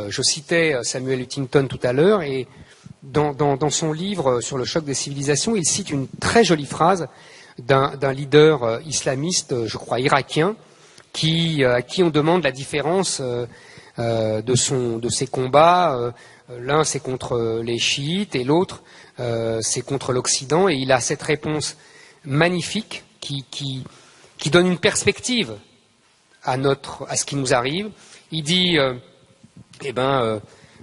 Je citais Samuel Huntington tout à l'heure, et dans son livre sur le choc des civilisations, il cite une très jolie phrase d'un leader islamiste, je crois irakien, à qui on demande la différence de ses combats. L'un c'est contre les chiites et l'autre c'est contre l'Occident, et il a cette réponse magnifique qui donne une perspective à ce qui nous arrive. Il dit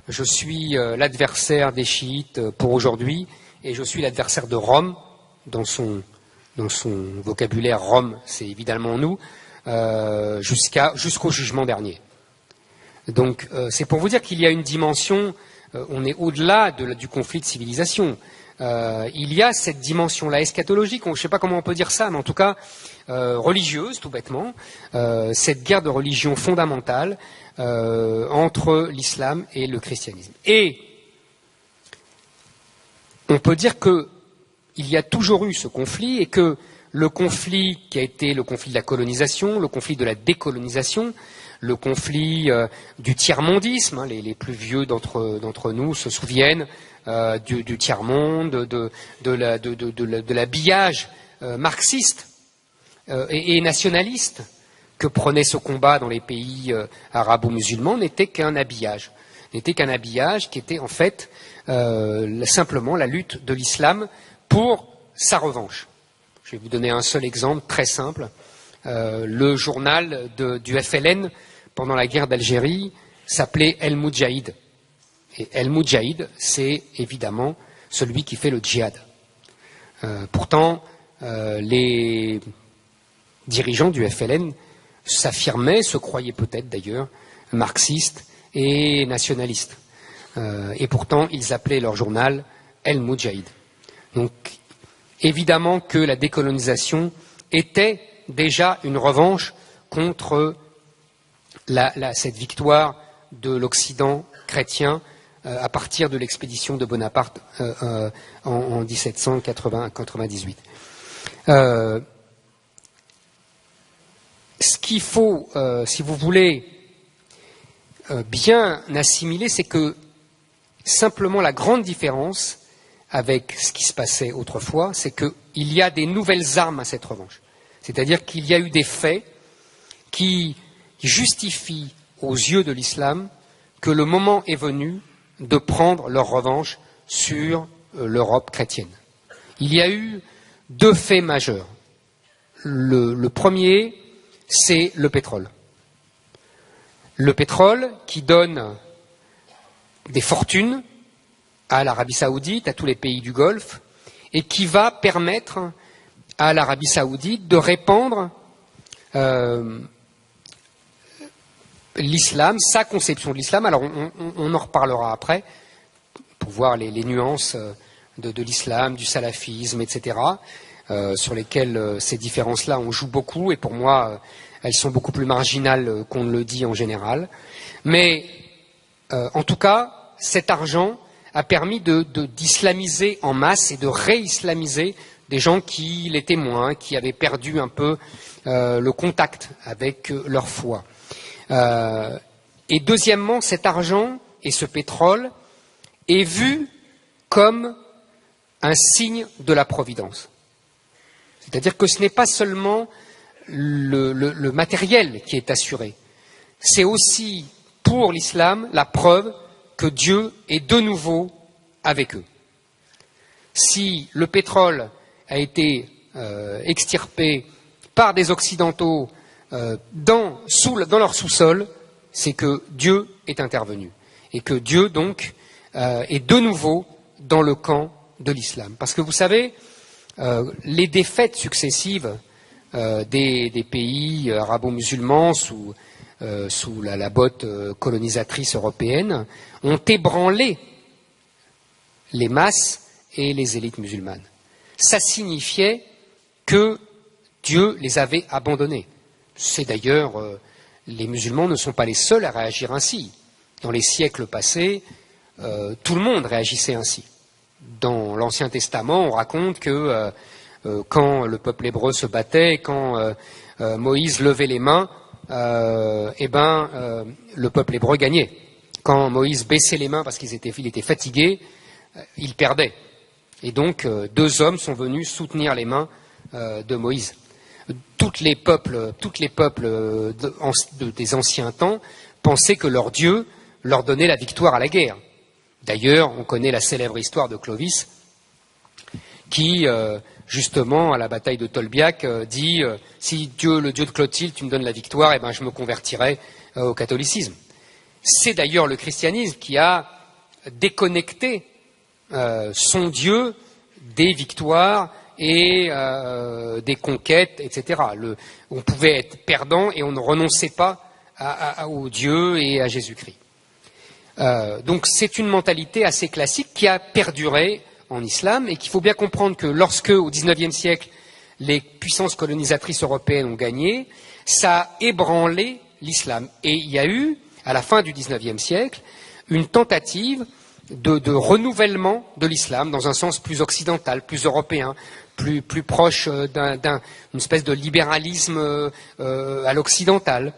je suis l'adversaire des chiites pour aujourd'hui, et je suis l'adversaire de Rome. Dans son vocabulaire, Rome, c'est évidemment nous, jusqu'au jugement dernier. Donc c'est pour vous dire qu'il y a une dimension, on est au-delà du conflit de civilisation. Il y a cette dimension-là eschatologique, je ne sais pas comment on peut dire ça, mais en tout cas religieuse, tout bêtement, cette guerre de religion fondamentale entre l'islam et le christianisme. Et on peut dire qu'il y a toujours eu ce conflit, et que le conflit qui a été le conflit de la colonisation, le conflit de la décolonisation, le conflit du tiers-mondisme, hein, les plus vieux d'entre nous se souviennent du tiers-monde, de l'habillage marxiste et nationaliste que prenait ce combat dans les pays arabo-musulmans, n'était qu'un habillage. Qui était en fait simplement la lutte de l'islam pour sa revanche. Je vais vous donner un seul exemple très simple. Le journal du FLN pendant la guerre d'Algérie s'appelait El Moudjahid. Et El Moudjahid, c'est évidemment celui qui fait le djihad. Pourtant, les dirigeants du FLN s'affirmaient, se croyaient peut-être d'ailleurs, marxistes et nationalistes. Et pourtant, ils appelaient leur journal El Moudjahid. Donc, évidemment que la décolonisation était déjà une revanche contre cette victoire de l'Occident chrétien à partir de l'expédition de Bonaparte en 1798. Ce qu'il faut, si vous voulez, bien assimiler, c'est que simplement la grande différence avec ce qui se passait autrefois, c'est qu'il y a des nouvelles armes à cette revanche. C'est-à-dire qu'il y a eu des faits qui justifient aux yeux de l'islam que le moment est venu de prendre leur revanche sur l'Europe chrétienne. Il y a eu deux faits majeurs. Le premier, c'est le pétrole. Le pétrole qui donne des fortunes à l'Arabie saoudite, à tous les pays du Golfe, et qui va permettre à l'Arabie saoudite de répandre l'islam, sa conception de l'islam. Alors on en reparlera après, pour voir les nuances de l'islam, du salafisme, etc., sur lesquelles ces différences-là, on joue beaucoup, et pour moi, elles sont beaucoup plus marginales qu'on ne le dit en général. Mais en tout cas, cet argent a permis d'islamiser en masse et de réislamiser des gens qui l'étaient moins, qui avaient perdu un peu le contact avec leur foi. Et deuxièmement, cet argent et ce pétrole est vu comme un signe de la providence. C'est-à-dire que ce n'est pas seulement le matériel qui est assuré, c'est aussi pour l'islam la preuve que Dieu est de nouveau avec eux. Si le pétrole a été extirpé par des Occidentaux dans leur sous-sol, c'est que Dieu est intervenu. Et que Dieu, donc, est de nouveau dans le camp de l'islam. Parce que vous savez, les défaites successives des pays arabo-musulmans sous la botte colonisatrice européenne ont ébranlé les masses et les élites musulmanes. Ça signifiait que Dieu les avait abandonnés. C'est d'ailleurs, les musulmans ne sont pas les seuls à réagir ainsi. Dans les siècles passés, tout le monde réagissait ainsi. Dans l'Ancien Testament, on raconte que quand le peuple hébreu se battait, quand Moïse levait les mains, le peuple hébreu gagnait. quand Moïse baissait les mains parce qu'il était fatigué, il perdait. Et donc, 2 hommes sont venus soutenir les mains de Moïse. Tous les peuples des anciens temps pensaient que leur Dieu leur donnait la victoire à la guerre. D'ailleurs, on connaît la célèbre histoire de Clovis, qui, justement, à la bataille de Tolbiac, dit si Dieu, le Dieu de Clotilde, tu me donnes la victoire, eh ben, je me convertirai au catholicisme. C'est d'ailleurs le christianisme qui a déconnecté son Dieu des victoires et des conquêtes, etc. On pouvait être perdant et on ne renonçait pas au Dieu et à Jésus-Christ. Donc c'est une mentalité assez classique qui a perduré en islam et qu'il faut bien comprendre que lorsque, au XIXe siècle, les puissances colonisatrices européennes ont gagné, ça a ébranlé l'islam. Et il y a eu, à la fin du XIXe siècle, une tentative de renouvellement de l'islam dans un sens plus occidental, plus européen, plus proche d'une espèce de libéralisme à l'occidental.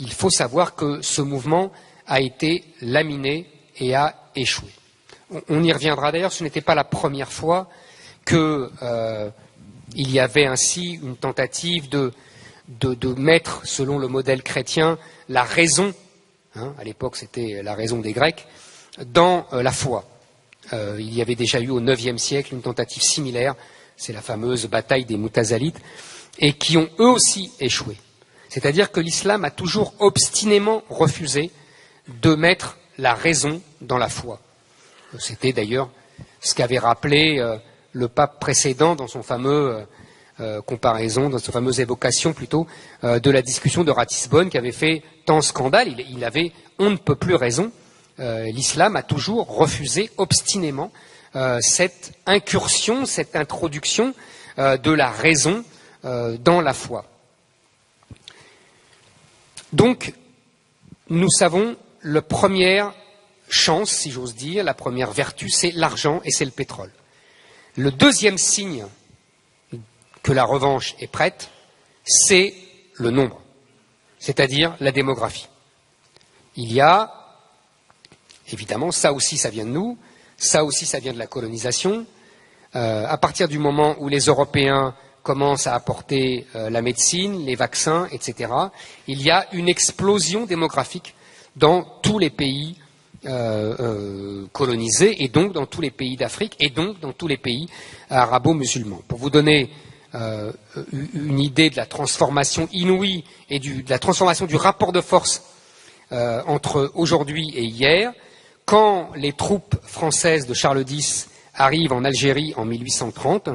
Il faut savoir que ce mouvement a été laminé et a échoué. On y reviendra d'ailleurs, ce n'était pas la première fois qu'il y avait ainsi une tentative de mettre, selon le modèle chrétien, la raison, à l'époque c'était la raison des Grecs, dans la foi. Il y avait déjà eu au IXe siècle une tentative similaire, c'est la fameuse bataille des Moutazalites, et qui ont eux aussi échoué. C'est-à-dire que l'islam a toujours obstinément refusé de mettre la raison dans la foi. C'était d'ailleurs ce qu'avait rappelé le pape précédent dans son fameux comparaison, dans sa fameuse évocation plutôt, de la discussion de Ratisbonne qui avait fait tant scandale. Il avait on ne peut plus raison. L'islam a toujours refusé obstinément cette incursion, cette introduction de la raison dans la foi. Donc, nous savons, la première chance, si j'ose dire, la première vertu, c'est l'argent et c'est le pétrole. Le deuxième signe que la revanche est prête, c'est le nombre, c'est-à-dire la démographie. Il y a, évidemment, ça aussi, ça vient de nous, ça aussi, ça vient de la colonisation. À partir du moment où les Européens commencent à apporter la médecine, les vaccins, etc., il y a une explosion démographique dans tous les pays colonisés et donc dans tous les pays d'Afrique et donc dans tous les pays arabo-musulmans. Pour vous donner une idée de la transformation inouïe et de la transformation du rapport de force entre aujourd'hui et hier, quand les troupes françaises de Charles X arrivent en Algérie en 1830,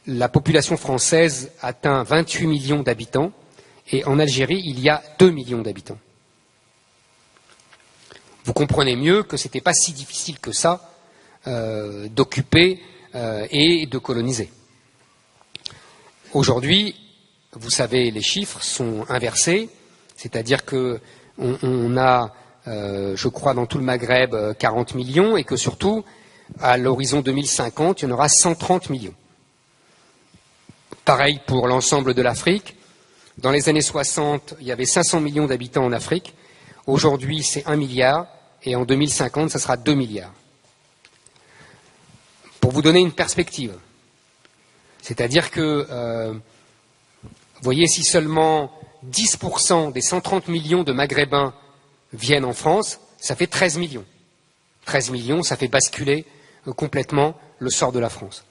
la population française atteint 28 millions d'habitants et en Algérie, il y a 2 millions d'habitants. Vous comprenez mieux que ce n'était pas si difficile que ça d'occuper et de coloniser. Aujourd'hui, vous savez, les chiffres sont inversés, c'est-à-dire qu'on a, je crois, dans tout le Maghreb, 40 millions et que surtout, à l'horizon 2050, il y en aura 130 millions. Pareil pour l'ensemble de l'Afrique. Dans les années 60, il y avait 500 millions d'habitants en Afrique. Aujourd'hui, c'est 1 milliard. Et en 2050, ça sera 2 milliards. Pour vous donner une perspective. C'est-à-dire que, vous voyez, si seulement 10% des 130 millions de Maghrébins viennent en France, ça fait 13 millions. 13 millions, ça fait basculer complètement le sort de la France.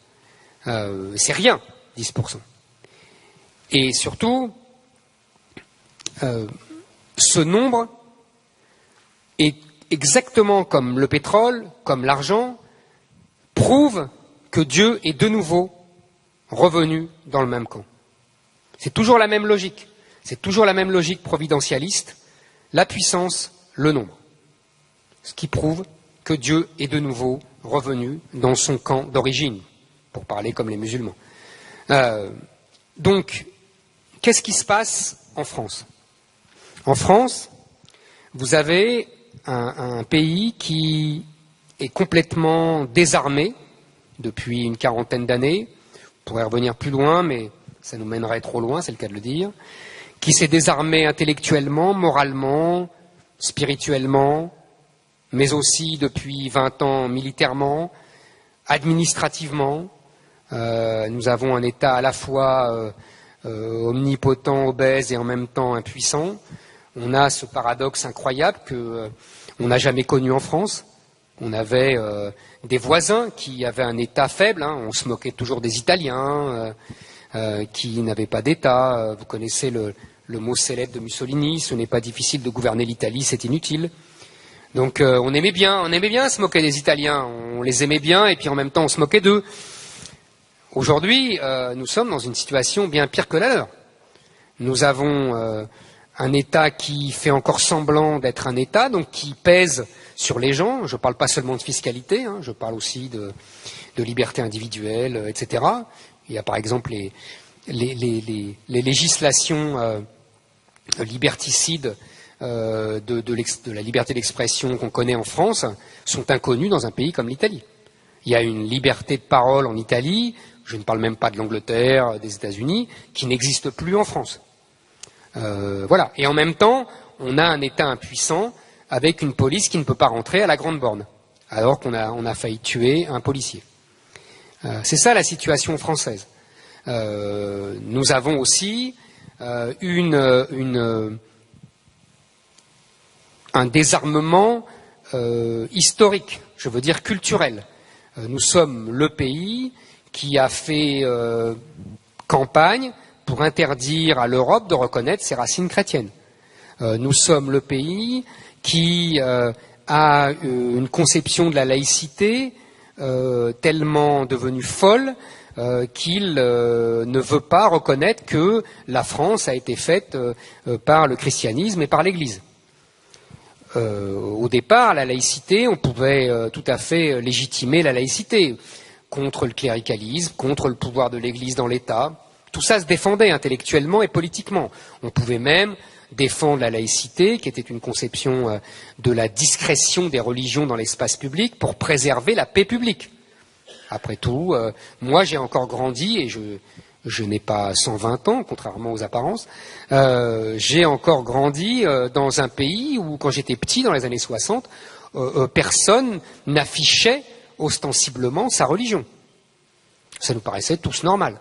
C'est rien, 10%. Et surtout, ce nombre est exactement comme le pétrole, comme l'argent, prouve que Dieu est de nouveau revenu dans le même camp. C'est toujours la même logique. C'est toujours la même logique providentialiste. La puissance, le nombre. Ce qui prouve que Dieu est de nouveau revenu dans son camp d'origine, pour parler comme les musulmans. Donc, qu'est-ce qui se passe en France? En France, vous avez un pays qui est complètement désarmé depuis une quarantaine d'années. On pourrait revenir plus loin, mais ça nous mènerait trop loin, c'est le cas de le dire. Qui s'est désarmé intellectuellement, moralement, spirituellement, mais aussi depuis 20 ans militairement, administrativement. Nous avons un État à la fois omnipotent, obèse et en même temps impuissant. On a ce paradoxe incroyable qu'on n'a jamais connu en France. On avait des voisins qui avaient un État faible, hein. On se moquait toujours des Italiens qui n'avaient pas d'État. Vous connaissez le mot célèbre de Mussolini, ce n'est pas difficile de gouverner l'Italie, c'est inutile. Donc on aimait bien se moquer des Italiens, on les aimait bien et puis en même temps on se moquait d'eux. Aujourd'hui, nous sommes dans une situation bien pire que la leur. Nous avons un État qui fait encore semblant d'être un État, donc qui pèse sur les gens. Je ne parle pas seulement de fiscalité, hein, je parle aussi de liberté individuelle, etc. Il y a par exemple les législations liberticides de la liberté d'expression qu'on connaît en France sont inconnues dans un pays comme l'Italie. Il y a une liberté de parole en Italie, je ne parle même pas de l'Angleterre, des États-Unis, qui n'existe plus en France. Voilà. Et en même temps, on a un État impuissant avec une police qui ne peut pas rentrer à la grande borne, alors qu'on a failli tuer un policier. C'est ça la situation française. Nous avons aussi un désarmement historique, je veux dire culturel. Nous sommes le pays qui a fait campagne pour interdire à l'Europe de reconnaître ses racines chrétiennes. Nous sommes le pays qui a une conception de la laïcité tellement devenue folle qu'il ne veut pas reconnaître que la France a été faite par le christianisme et par l'Église. Au départ, la laïcité, on pouvait tout à fait légitimer la laïcité contre le cléricalisme, contre le pouvoir de l'Église dans l'État. Tout ça se défendait intellectuellement et politiquement. On pouvait même défendre la laïcité, qui était une conception de la discrétion des religions dans l'espace public pour préserver la paix publique. Après tout, moi j'ai encore grandi, et je n'ai pas 120 ans, contrairement aux apparences, j'ai encore grandi dans un pays où, quand j'étais petit, dans les années 60, personne n'affichait ostensiblement sa religion. Ça nous paraissait tous normal.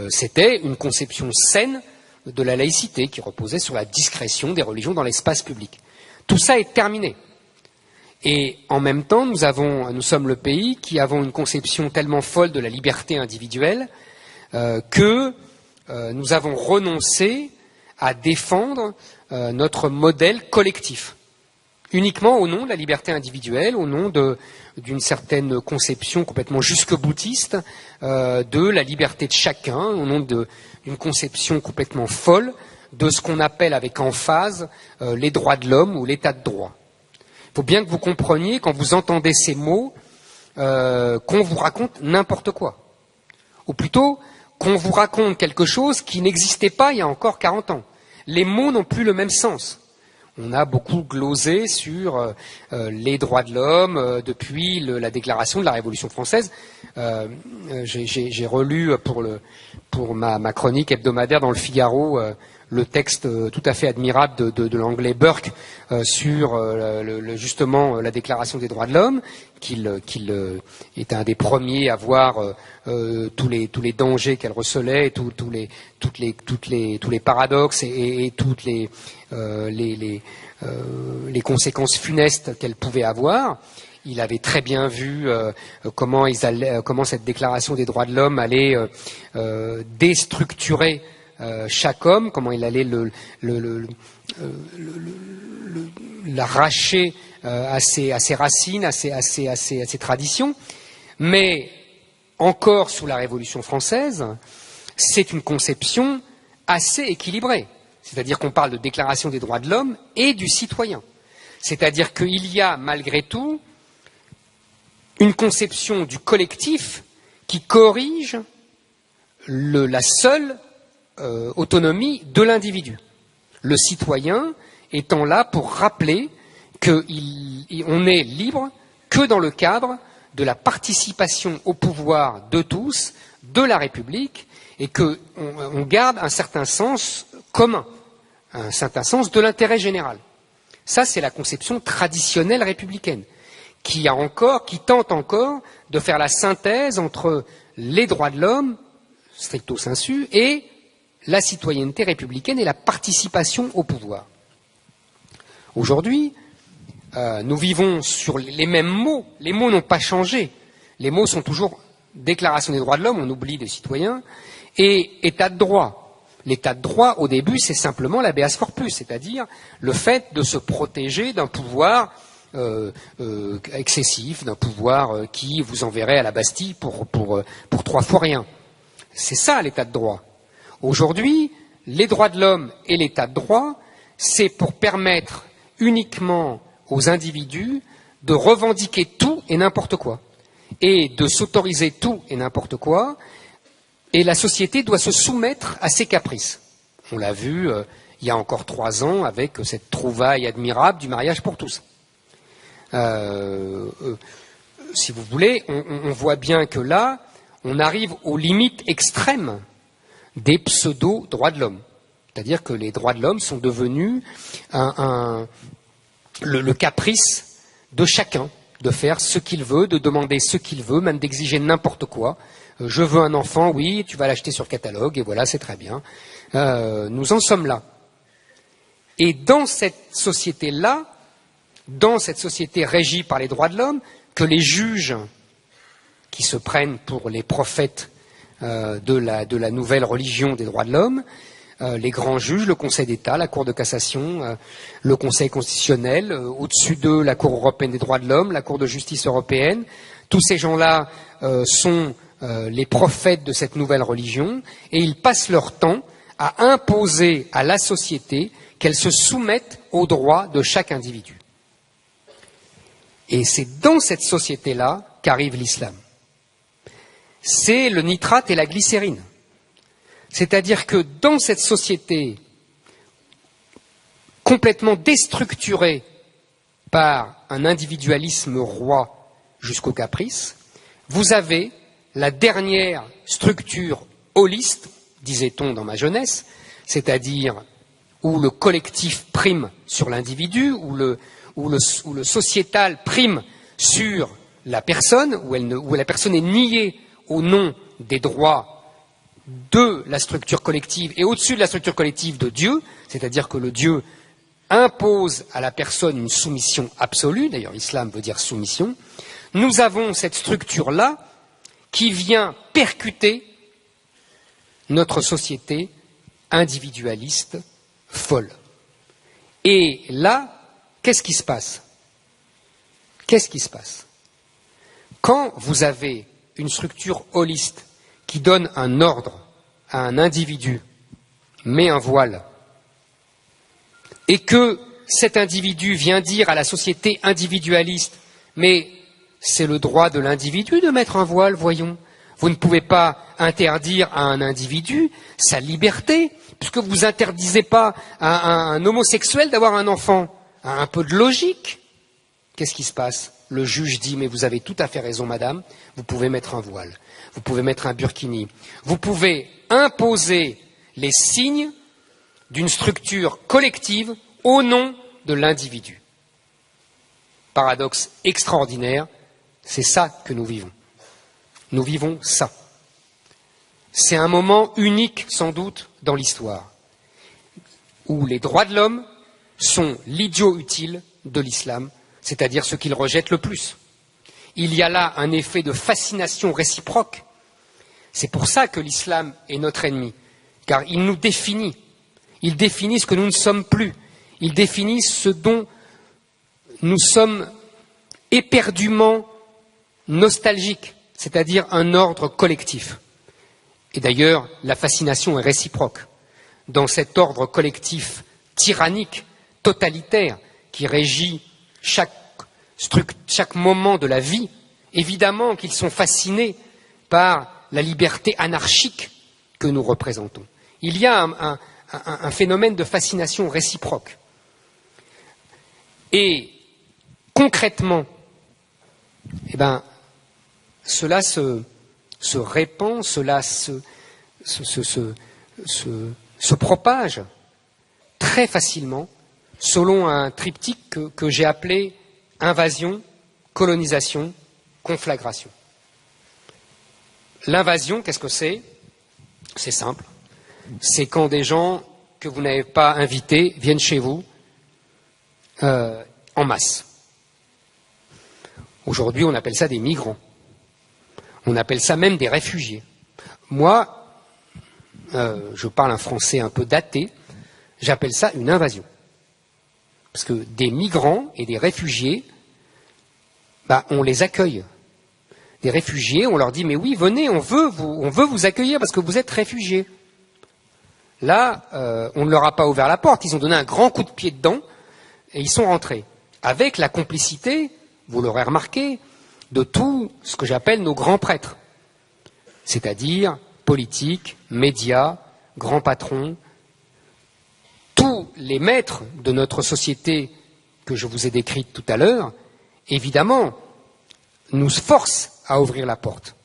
C'était une conception saine de la laïcité qui reposait sur la discrétion des religions dans l'espace public. Tout ça est terminé. Et en même temps, nous sommes le pays qui avons une conception tellement folle de la liberté individuelle que nous avons renoncé à défendre notre modèle collectif, uniquement au nom de la liberté individuelle, au nom d'une certaine conception complètement jusque-boutiste de la liberté de chacun, au nom d'une conception complètement folle de ce qu'on appelle avec emphase les droits de l'homme ou l'état de droit. Il faut bien que vous compreniez, quand vous entendez ces mots, qu'on vous raconte n'importe quoi. Ou plutôt, qu'on vous raconte quelque chose qui n'existait pas il y a encore 40 ans. Les mots n'ont plus le même sens. On a beaucoup glosé sur les droits de l'homme depuis la déclaration de la Révolution française. J'ai relu pour ma chronique hebdomadaire dans le Figaro le texte tout à fait admirable de l'anglais Burke sur justement la déclaration des droits de l'homme, qu'il est un des premiers à voir tous les dangers qu'elle recelait, tous les paradoxes et toutes les conséquences funestes qu'elle pouvait avoir. Il avait très bien vu comment cette déclaration des droits de l'homme allait déstructurer chaque homme, comment il allait l'arracher à ses racines, à ses traditions. Mais encore sous la Révolution française, c'est une conception assez équilibrée. C'est-à-dire qu'on parle de déclaration des droits de l'homme et du citoyen. C'est-à-dire qu'il y a malgré tout une conception du collectif qui corrige la seule autonomie de l'individu. Le citoyen étant là pour rappeler qu'on n'est libre que dans le cadre de la participation au pouvoir de tous, de la République, et qu'on garde un certain sens commun, un certain sens de l'intérêt général. Ça, c'est la conception traditionnelle républicaine, qui tente encore de faire la synthèse entre les droits de l'homme, stricto sensu, et la citoyenneté républicaine et la participation au pouvoir. Aujourd'hui, nous vivons sur les mêmes mots. Les mots n'ont pas changé. Les mots sont toujours Déclaration des droits de l'homme, on oublie des citoyens, et État de droit. L'état de droit, au début, c'est simplement l'habeas corpus, c'est-à-dire le fait de se protéger d'un pouvoir excessif, d'un pouvoir qui vous enverrait à la Bastille pour 3 fois rien. C'est ça l'état de droit. Aujourd'hui, les droits de l'homme et l'état de droit, c'est pour permettre uniquement aux individus de revendiquer tout et n'importe quoi, et de s'autoriser tout et n'importe quoi, et la société doit se soumettre à ses caprices. On l'a vu il y a encore 3 ans avec cette trouvaille admirable du mariage pour tous. Si vous voulez, on voit bien que là, on arrive aux limites extrêmes des pseudo-droits de l'homme. C'est-à-dire que les droits de l'homme sont devenus le caprice de chacun, de faire ce qu'il veut, de demander ce qu'il veut, même d'exiger n'importe quoi. Je veux un enfant, oui, tu vas l'acheter sur catalogue, et voilà, c'est très bien. Nous en sommes là. Et dans cette société-là, dans cette société régie par les droits de l'homme, que les juges qui se prennent pour les prophètes de la nouvelle religion des droits de l'homme, les grands juges, le Conseil d'État, la Cour de cassation, le Conseil constitutionnel, au-dessus d'eux, la Cour européenne des droits de l'homme, la Cour de justice européenne, tous ces gens-là sont les prophètes de cette nouvelle religion, et ils passent leur temps à imposer à la société qu'elle se soumette aux droits de chaque individu. Et c'est dans cette société-là qu'arrive l'islam. C'est le nitrate et la glycérine. C'est-à-dire que dans cette société complètement déstructurée par un individualisme roi jusqu'au caprice, vous avez la dernière structure holiste, disait-on dans ma jeunesse, c'est-à-dire où le collectif prime sur l'individu, où le sociétal prime sur la personne, où la personne est niée au nom des droits de la structure collective et au-dessus de la structure collective de Dieu, c'est-à-dire que le Dieu impose à la personne une soumission absolue, d'ailleurs l'islam veut dire soumission, nous avons cette structure-là qui vient percuter notre société individualiste folle. Et là, qu'est-ce qui se passe? Qu'est-ce qui se passe? Quand vous avez une structure holiste qui donne un ordre à un individu, met un voile, et que cet individu vient dire à la société individualiste, mais c'est le droit de l'individu de mettre un voile, voyons. Vous ne pouvez pas interdire à un individu sa liberté, puisque vous n'interdisez pas à un homosexuel d'avoir un enfant. Un peu de logique. Qu'est-ce qui se passe? Le juge dit, mais vous avez tout à fait raison, madame, vous pouvez mettre un voile, vous pouvez mettre un burkini, vous pouvez imposer les signes d'une structure collective au nom de l'individu. Paradoxe extraordinaire, c'est ça que nous vivons. Nous vivons ça. C'est un moment unique, sans doute, dans l'histoire, où les droits de l'homme sont l'idiot utile de l'islam, c'est-à-dire ce qu'il rejette le plus. Il y a là un effet de fascination réciproque. C'est pour ça que l'islam est notre ennemi, car il nous définit. Il définit ce que nous ne sommes plus. Il définit ce dont nous sommes éperdument nostalgiques, c'est-à-dire un ordre collectif. Et d'ailleurs, la fascination est réciproque. Dans cet ordre collectif tyrannique, totalitaire, qui régit chaque moment de la vie, évidemment qu'ils sont fascinés par la liberté anarchique que nous représentons. Il y a un phénomène de fascination réciproque. Et concrètement, cela se répand, cela se propage très facilement selon un triptyque que j'ai appelé invasion, colonisation, conflagration. L'invasion, qu'est-ce que c'est? C'est simple. C'est quand des gens que vous n'avez pas invités viennent chez vous en masse. Aujourd'hui, on appelle ça des migrants. On appelle ça même des réfugiés. Moi, je parle un français un peu daté, j'appelle ça une invasion. Parce que des migrants et des réfugiés, on les accueille. Des réfugiés, on leur dit, mais oui, venez, on veut vous accueillir parce que vous êtes réfugiés. Là, on ne leur a pas ouvert la porte, ils ont donné un grand coup de pied dedans et ils sont rentrés. Avec la complicité, vous l'aurez remarqué, de tout ce que j'appelle nos grands prêtres. C'est-à-dire politiques, médias, grands patrons, tous les maîtres de notre société que je vous ai décrite tout à l'heure, évidemment, nous forcent à ouvrir la porte.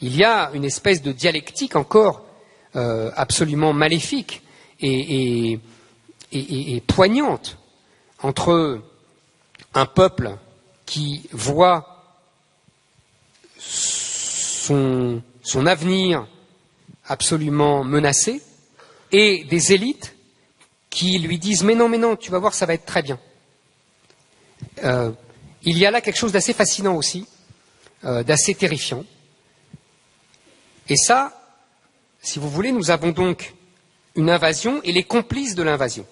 Il y a une espèce de dialectique encore absolument maléfique et poignante entre un peuple qui voit son avenir absolument menacé et des élites qui lui disent mais non, tu vas voir, ça va être très bien. Il y a là quelque chose d'assez fascinant aussi, d'assez terrifiant. Et ça, si vous voulez, nous avons donc une invasion et les complices de l'invasion.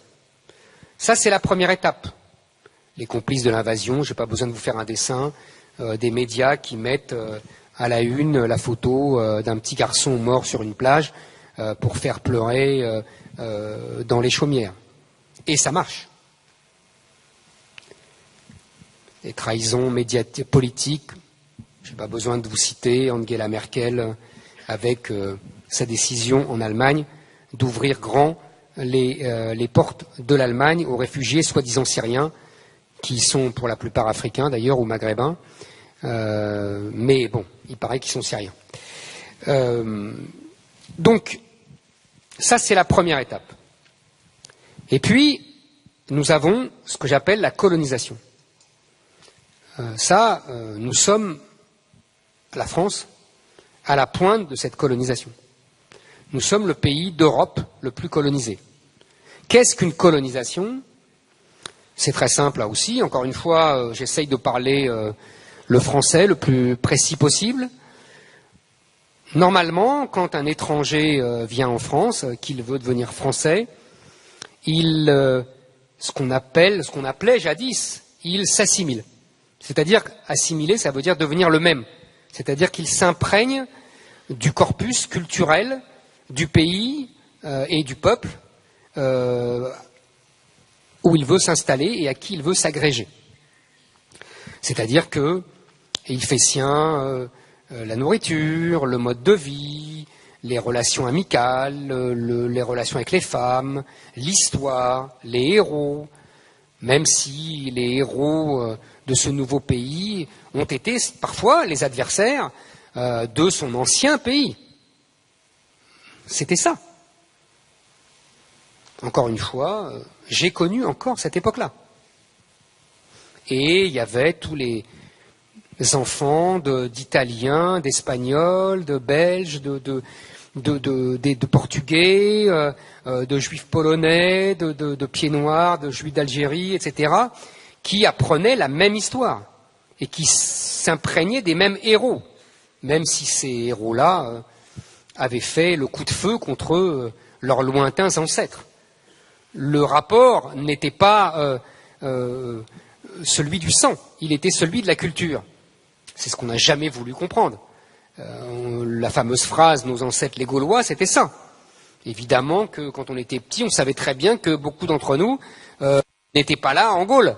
Ça, c'est la première étape. Les complices de l'invasion, je n'ai pas besoin de vous faire un dessin, des médias qui mettent à la une la photo d'un petit garçon mort sur une plage pour faire pleurer dans les chaumières. Et ça marche. Les trahisons médiatiques, politiques, je n'ai pas besoin de vous citer Angela Merkel avec sa décision en Allemagne d'ouvrir grand les portes de l'Allemagne aux réfugiés soi-disant syriens, qui sont pour la plupart africains d'ailleurs ou maghrébins, mais bon, il paraît qu'ils sont syriens. Donc, ça c'est la première étape. Et puis, nous avons ce que j'appelle la colonisation. Nous sommes, la France, à la pointe de cette colonisation. Nous sommes le pays d'Europe le plus colonisé. Qu'est-ce qu'une colonisation? C'est très simple là aussi. Encore une fois, j'essaye de parler le français le plus précis possible. Normalement, quand un étranger vient en France, qu'il veut devenir français, ce qu'on appelait jadis, il s'assimile. C'est-à-dire assimiler, ça veut dire devenir le même. C'est-à-dire qu'il s'imprègne du corpus culturel du pays et du peuple où il veut s'installer et à qui il veut s'agréger. C'est-à-dire qu'il fait sien la nourriture, le mode de vie, les relations amicales, les relations avec les femmes, l'histoire, les héros, même si les héros de ce nouveau pays ont été parfois les adversaires de son ancien pays. C'était ça. Encore une fois, j'ai connu encore cette époque-là. Et il y avait tous les enfants d'Italiens, d'Espagnols, de Belges, de Portugais, de Juifs polonais, de Pieds noirs, de Juifs d'Algérie, etc., qui apprenaient la même histoire et qui s'imprégnaient des mêmes héros, même si ces héros-là avaient fait le coup de feu contre leurs lointains ancêtres. Le rapport n'était pas celui du sang, il était celui de la culture. C'est ce qu'on n'a jamais voulu comprendre. La fameuse phrase « nos ancêtres les Gaulois », c'était ça. Évidemment que quand on était petit, on savait très bien que beaucoup d'entre nous n'étaient pas là en Gaule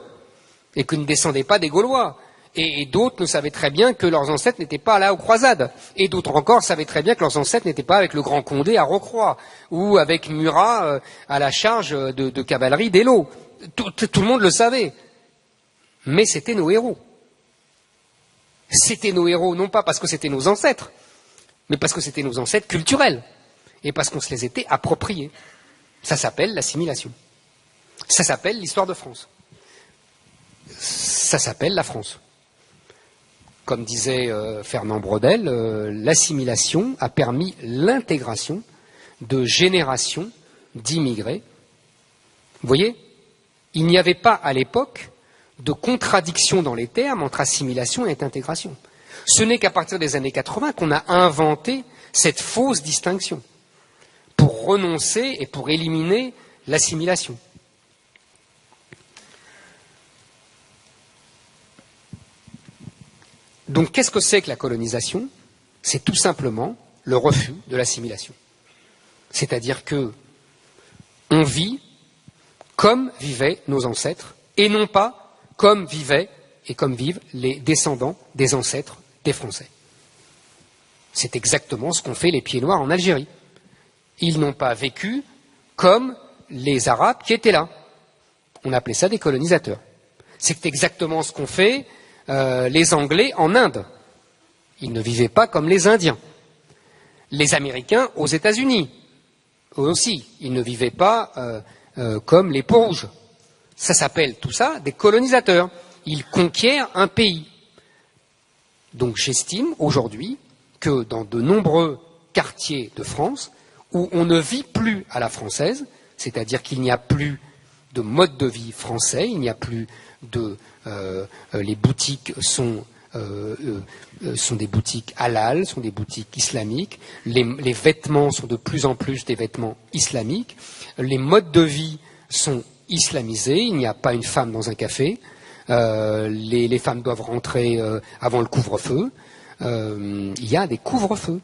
et que ne descendaient pas des Gaulois. Et d'autres ne savaient très bien que leurs ancêtres n'étaient pas là aux croisades. Et d'autres encore savaient très bien que leurs ancêtres n'étaient pas avec le Grand Condé à Rocroi ou avec Murat à la charge de cavalerie d'Eylau. Tout le monde le savait. Mais c'était nos héros. C'était nos héros, non pas parce que c'était nos ancêtres, mais parce que c'était nos ancêtres culturels et parce qu'on se les était appropriés. Ça s'appelle l'assimilation. Ça s'appelle l'histoire de France. Ça s'appelle la France. Comme disait Fernand Braudel, l'assimilation a permis l'intégration de générations d'immigrés. Vous voyez, il n'y avait pas à l'époque de contradiction dans les termes entre assimilation et intégration. Ce n'est qu'à partir des années 80 qu'on a inventé cette fausse distinction pour renoncer et pour éliminer l'assimilation. Donc, qu'est-ce que c'est que la colonisation? C'est tout simplement le refus de l'assimilation. C'est-à-dire que on vit comme vivaient nos ancêtres, et non pas comme vivaient et comme vivent les descendants des ancêtres des Français. C'est exactement ce qu'ont fait les Pieds-Noirs en Algérie. Ils n'ont pas vécu comme les Arabes qui étaient là. On appelait ça des colonisateurs. C'est exactement ce qu'ont fait les Anglais en Inde. Ils ne vivaient pas comme les Indiens. Les Américains aux États-Unis, eux aussi, ils ne vivaient pas comme les peaux-rouges. Ça s'appelle tout ça des colonisateurs. Ils conquièrent un pays. Donc j'estime aujourd'hui que dans de nombreux quartiers de France, où on ne vit plus à la française, c'est-à-dire qu'il n'y a plus de mode de vie français, il n'y a plus de... les boutiques sont des boutiques halal, sont des boutiques islamiques, les vêtements sont de plus en plus des vêtements islamiques, les modes de vie sont islamisés, il n'y a pas une femme dans un café, les femmes doivent rentrer avant le couvre-feu, il y a des couvre-feux,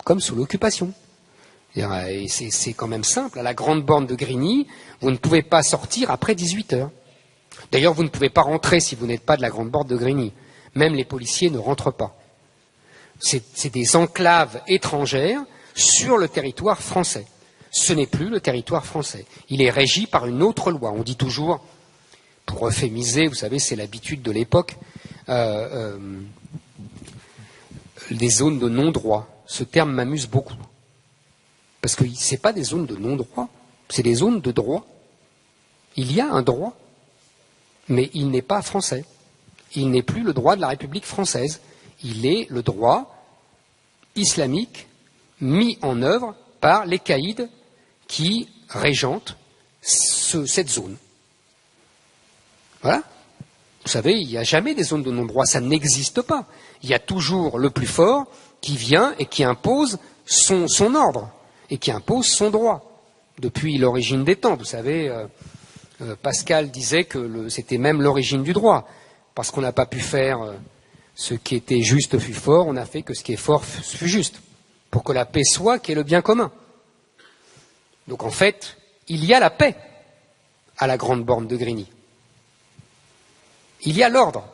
comme sous l'occupation. Et c'est quand même simple, à la grande borne de Grigny, vous ne pouvez pas sortir après 18 heures. D'ailleurs, vous ne pouvez pas rentrer si vous n'êtes pas de la grande borne de Grigny. Même les policiers ne rentrent pas. C'est des enclaves étrangères sur le territoire français. Ce n'est plus le territoire français. Il est régi par une autre loi. On dit toujours, pour euphémiser, vous savez, c'est l'habitude de l'époque, des zones de non-droit. Ce terme m'amuse beaucoup. Parce que ce n'est pas des zones de non-droit, c'est des zones de droit. Il y a un droit, mais il n'est pas français. Il n'est plus le droit de la République française. Il est le droit islamique mis en œuvre par les caïds qui régentent cette zone. Voilà. Vous savez, il n'y a jamais des zones de non-droit, ça n'existe pas. Il y a toujours le plus fort qui vient et qui impose son ordre et qui impose son droit. Depuis l'origine des temps, vous savez, Pascal disait que c'était même l'origine du droit. Parce qu'on n'a pas pu faire ce qui était juste fut fort, on n'a fait que ce qui est fort fut juste. Pour que la paix soit, qui est le bien commun. Donc en fait, il y a la paix à la grande borne de Grigny. Il y a l'ordre.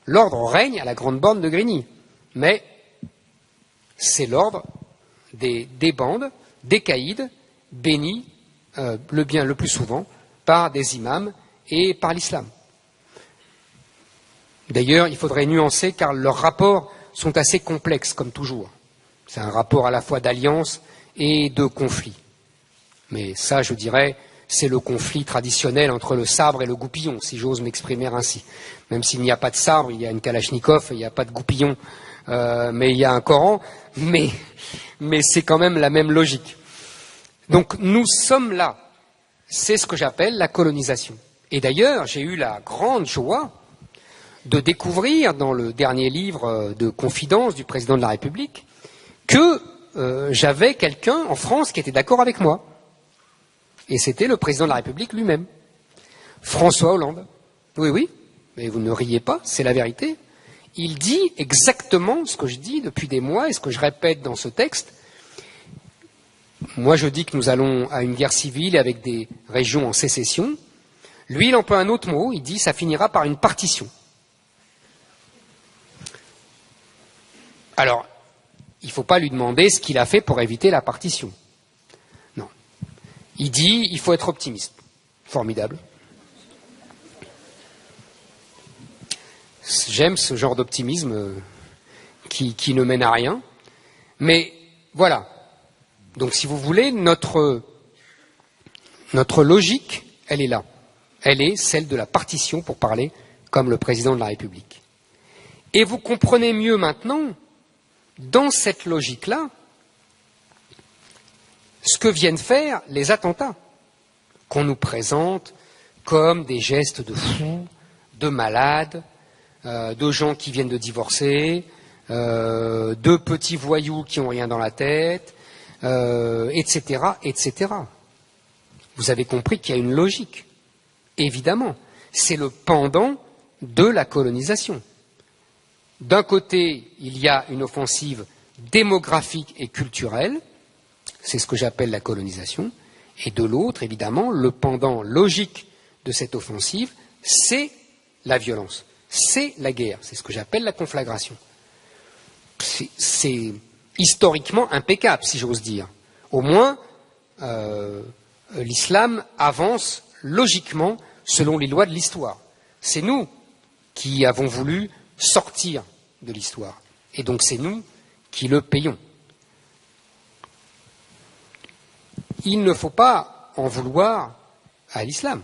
L'ordre règne à la grande borne de Grigny. Mais c'est l'ordre des bandes, des caïds, bénis, le plus souvent, par des imams et par l'islam. D'ailleurs, il faudrait nuancer car leurs rapports sont assez complexes, comme toujours. C'est un rapport à la fois d'alliance et de conflit. Mais ça, je dirais, c'est le conflit traditionnel entre le sabre et le goupillon, si j'ose m'exprimer ainsi. Même s'il n'y a pas de sabre, il y a une kalachnikov, il n'y a pas de goupillon, mais il y a un Coran, mais c'est quand même la même logique. Donc nous sommes là. C'est ce que j'appelle la colonisation. Et d'ailleurs, j'ai eu la grande joie de découvrir dans le dernier livre de confidence du président de la République que j'avais quelqu'un en France qui était d'accord avec moi. Et c'était le président de la République lui-même, François Hollande. Oui, oui, mais vous ne riez pas, c'est la vérité. Il dit exactement ce que je dis depuis des mois et ce que je répète dans ce texte. Moi, je dis que nous allons à une guerre civile avec des régions en sécession. Lui, il emploie un autre mot, il dit que ça finira par une partition. Alors, il ne faut pas lui demander ce qu'il a fait pour éviter la partition. Non. Il dit il faut être optimiste. Formidable. J'aime ce genre d'optimisme qui ne mène à rien. Mais voilà. Donc, si vous voulez, notre logique, elle est là. Elle est celle de la partition, pour parler comme le président de la République. Et vous comprenez mieux maintenant, dans cette logique-là, ce que viennent faire les attentats, qu'on nous présente comme des gestes de fous, de malades, de gens qui viennent de divorcer, de petits voyous qui n'ont rien dans la tête, etc., etc. Vous avez compris qu'il y a une logique. Évidemment, c'est le pendant de la colonisation. D'un côté, il y a une offensive démographique et culturelle, c'est ce que j'appelle la colonisation, et de l'autre, évidemment, le pendant logique de cette offensive, c'est la violence, c'est la guerre, c'est ce que j'appelle la conflagration. C'est historiquement impeccable, si j'ose dire. Au moins, l'islam avance logiquement selon les lois de l'histoire. C'est nous qui avons voulu sortir de l'histoire. Et donc c'est nous qui le payons. Il ne faut pas en vouloir à l'islam.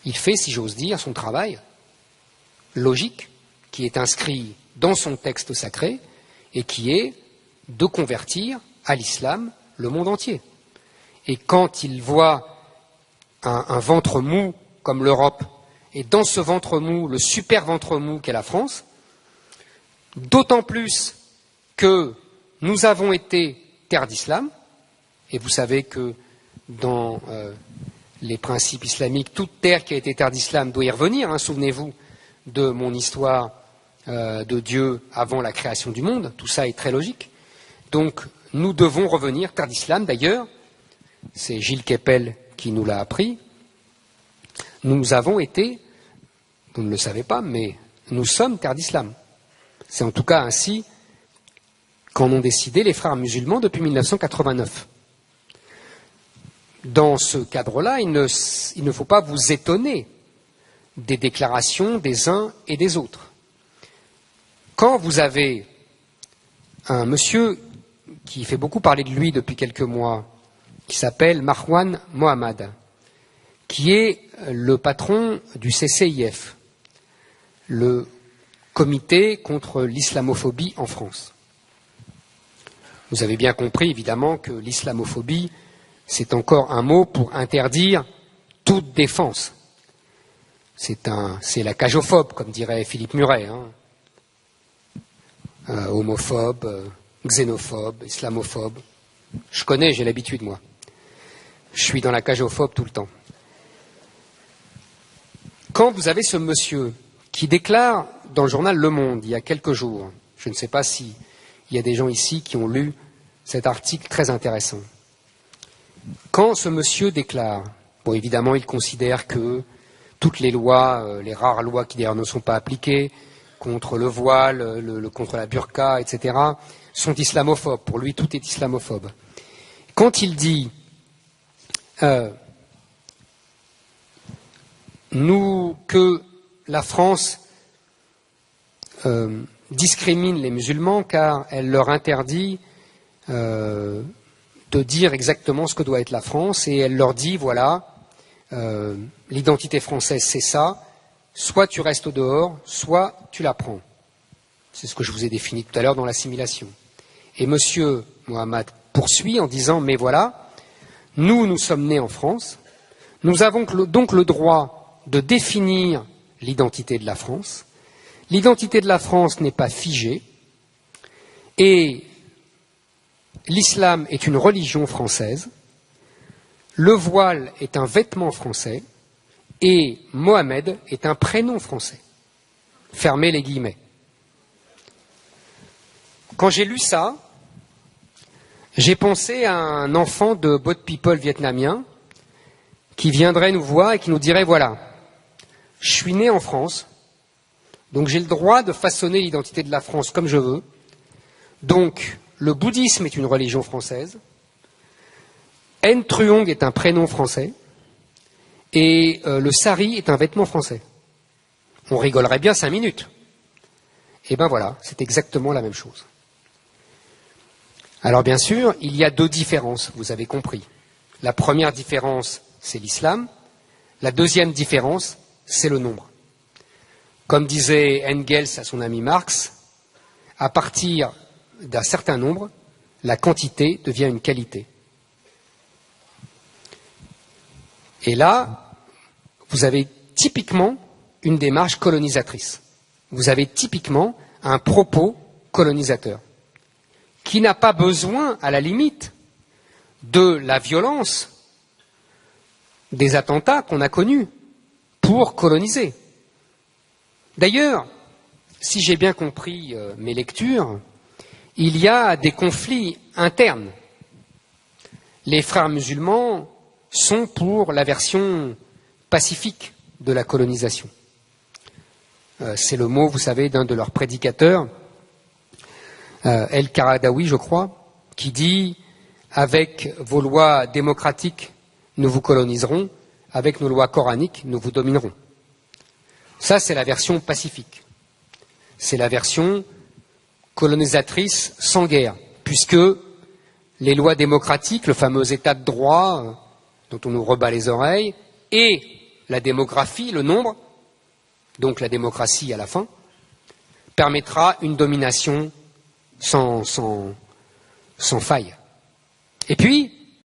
Il fait, si j'ose dire, son travail logique, qui est inscrit dans son texte sacré, et qui est de convertir à l'islam le monde entier. Et quand il voit un ventre mou comme l'Europe, et dans ce ventre mou, le super ventre mou qu'est la France, d'autant plus que nous avons été terre d'islam, et vous savez que dans les principes islamiques, toute terre qui a été terre d'islam doit y revenir, hein, souvenez-vous de mon histoire de Dieu avant la création du monde, tout ça est très logique. Donc nous devons revenir terre d'islam, d'ailleurs, c'est Gilles Kepel qui nous l'a appris, nous avons été, vous ne le savez pas, mais nous sommes terre d'islam. C'est en tout cas ainsi qu'en ont décidé les frères musulmans depuis 1989. Dans ce cadre-là, il ne faut pas vous étonner des déclarations des uns et des autres. Quand vous avez un monsieur qui fait beaucoup parler de lui depuis quelques mois, qui s'appelle Marwan Mohammad, qui est le patron du CCIF, le comité contre l'islamophobie en France. Vous avez bien compris, évidemment, que l'islamophobie, c'est encore un mot pour interdire toute défense. C'est la cagophobe, comme dirait Philippe Muret, hein. Homophobe, xénophobe, islamophobe. Je connais, j'ai l'habitude, moi. Je suis dans la cagophobe tout le temps. Quand vous avez ce monsieur qui déclare dans le journal Le Monde, il y a quelques jours, je ne sais pas s'il y a des gens ici qui ont lu cet article très intéressant. Quand ce monsieur déclare, bon évidemment il considère que toutes les lois, les rares lois qui d'ailleurs ne sont pas appliquées, contre le voile, contre la burqa, etc., sont islamophobes. Pour lui, tout est islamophobe. Quand il dit que la France discrimine les musulmans car elle leur interdit de dire exactement ce que doit être la France et elle leur dit, voilà, l'identité française c'est ça, soit tu restes au dehors, soit tu la prends. C'est ce que je vous ai défini tout à l'heure dans l'assimilation. Et M. Mohammad poursuit en disant, mais voilà, nous sommes nés en France, nous avons donc le droit de définir l'identité de la France. L'identité de la France n'est pas figée et l'islam est une religion française, le voile est un vêtement français et Mohamed est un prénom français. Fermez les guillemets. Quand j'ai lu ça, j'ai pensé à un enfant de boat people vietnamien qui viendrait nous voir et qui nous dirait, voilà, je suis né en France, donc j'ai le droit de façonner l'identité de la France comme je veux, donc le bouddhisme est une religion française, En Truong est un prénom français, et le sari est un vêtement français. On rigolerait bien 5 minutes. Et ben voilà, c'est exactement la même chose. Alors bien sûr, il y a 2 différences, vous avez compris. La première différence, c'est l'islam. La deuxième différence, c'est le nombre. Comme disait Engels à son ami Marx, à partir d'un certain nombre, la quantité devient une qualité. Et là, vous avez typiquement une démarche colonisatrice. Vous avez typiquement un propos colonisateur qui n'a pas besoin, à la limite, de la violence des attentats qu'on a connus pour coloniser. D'ailleurs, si j'ai bien compris mes lectures, il y a des conflits internes. Les frères musulmans sont pour la version pacifique de la colonisation. C'est le mot, vous savez, d'un de leurs prédicateurs, El-Qaradawi, je crois, qui dit « Avec vos lois démocratiques, nous vous coloniserons, avec nos lois coraniques, nous vous dominerons ». Ça, c'est la version pacifique. C'est la version colonisatrice sans guerre, puisque les lois démocratiques, le fameux état de droit dont on nous rebat les oreilles, et la démographie, le nombre, donc la démocratie à la fin, permettra une domination sans faille. Et puis,